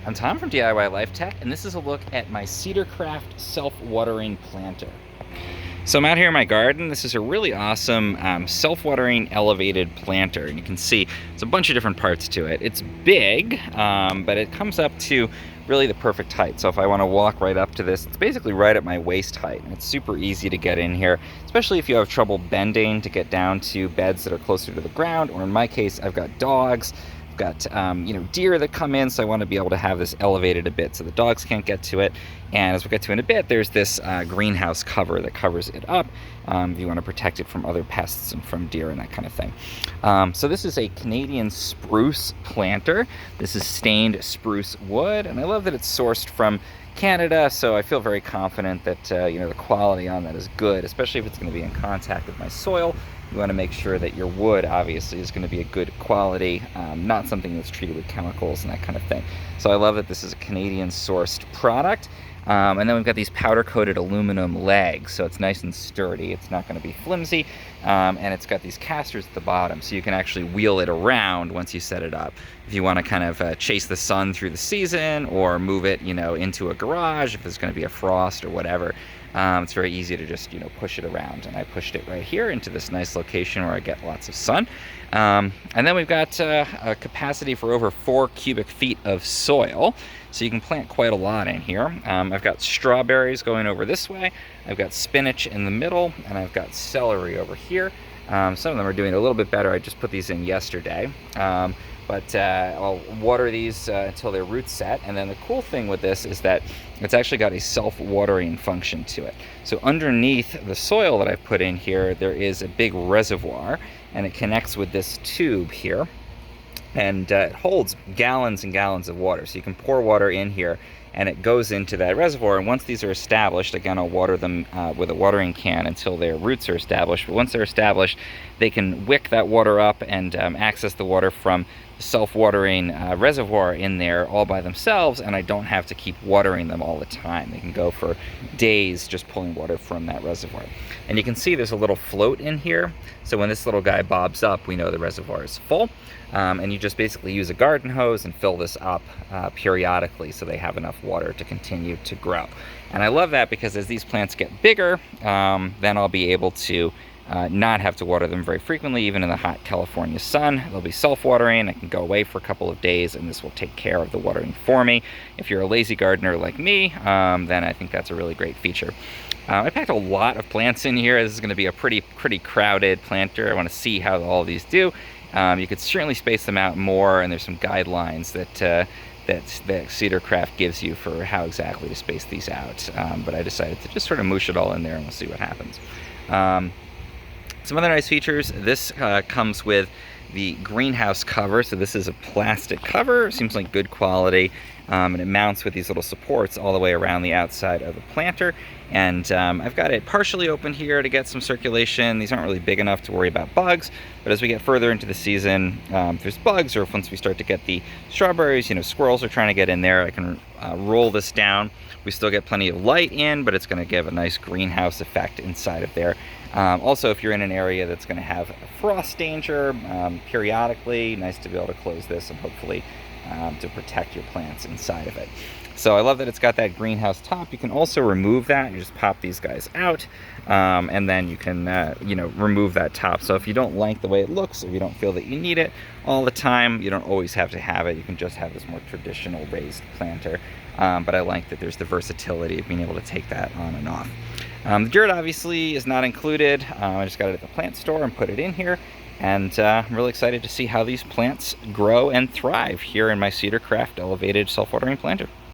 I'm Tom from DIY Life Tech, and this is a look at my Cedarcraft self-watering planter. So I'm out here in my garden. This is a really awesome self-watering elevated planter, and you can see there's a bunch of different parts to it. It's big, but it comes up to really the perfect height. So if I want to walk right up to this, it's basically right at my waist height, and it's super easy to get in here, especially if you have trouble bending to get down to beds that are closer to the ground, or in my case, I've got dogs. I've got deer that come in, so I want to be able to have this elevated a bit so the dogs can't get to it. And as we'll get to in a bit, there's this greenhouse cover that covers it up if you want to protect it from other pests and from deer and that kind of thing. So this is a Canadian spruce planter. This is stained spruce wood, and I love that it's sourced from Canada, so I feel very confident that the quality on that is good, especially if it's going to be in contact with my soil. You want to make sure that your wood obviously is going to be a good quality, not something that's treated with chemicals and that kind of thing. So I love that this is a Canadian sourced product. And then we've got these powder coated aluminum legs, so it's nice and sturdy. It's not going to be flimsy, and it's got these casters at the bottom, so you can actually wheel it around once you set it up. If you want to kind of chase the sun through the season, or move it, into a garage if there's going to be a frost or whatever, it's very easy to just push it around. And I pushed it right here into this nice location where I get lots of sun. And then we've got a capacity for over 4 cubic feet of soil, so you can plant quite a lot in here. I've got strawberries going over this way, I've got spinach in the middle, and I've got celery over here. Some of them are doing a little bit better. I just put these in yesterday. But I'll water these until their roots set. And then the cool thing with this is that it's actually got a self-watering function to it. So underneath the soil that I've put in here, there is a big reservoir, and it connects with this tube here. And it holds gallons and gallons of water. So you can pour water in here, and it goes into that reservoir. And once these are established, again, I'll water them with a watering can until their roots are established. But once they're established, they can wick that water up and access the water from the self-watering reservoir in there all by themselves, and I don't have to keep watering them all the time. They can go for days just pulling water from that reservoir. And you can see there's a little float in here, so when this little guy bobs up, we know the reservoir is full. And you just basically use a garden hose and fill this up periodically so they have enough water to continue to grow. And I love that because as these plants get bigger, then I'll be able to not have to water them very frequently, even in the hot California sun. They'll be self-watering. I can go away for a couple of days, and this will take care of the watering for me. If you're a lazy gardener like me, then I think that's a really great feature. I packed a lot of plants in here. This is going to be a pretty crowded planter. I want to see how all of these do. You could certainly space them out more, and there's some guidelines that Cedarcraft gives you for how exactly to space these out. But I decided to just sort of moosh it all in there, and we'll see what happens. Some other nice features. This comes with the greenhouse cover. So this is a plastic cover. Seems like good quality. And it mounts with these little supports all the way around the outside of the planter. And I've got it partially open here to get some circulation. These aren't really big enough to worry about bugs, but as we get further into the season, if there's bugs, or if once we start to get the strawberries, squirrels are trying to get in there, I can roll this down. We still get plenty of light in, but it's going to give a nice greenhouse effect inside of there. Also, if you're in an area that's going to have frost danger periodically, nice to be able to close this and hopefully to protect your plants inside of it. So I love that it's got that greenhouse top. You can also remove that. You just pop these guys out, and then you can remove that top. So if you don't like the way it looks, or you don't feel that you need it all the time, you don't always have to have it. You can just have this more traditional raised planter. But I like that there's the versatility of being able to take that on and off. The dirt obviously is not included. I just got it at the plant store and put it in here. And I'm really excited to see how these plants grow and thrive here in my Cedarcraft elevated self-watering planter.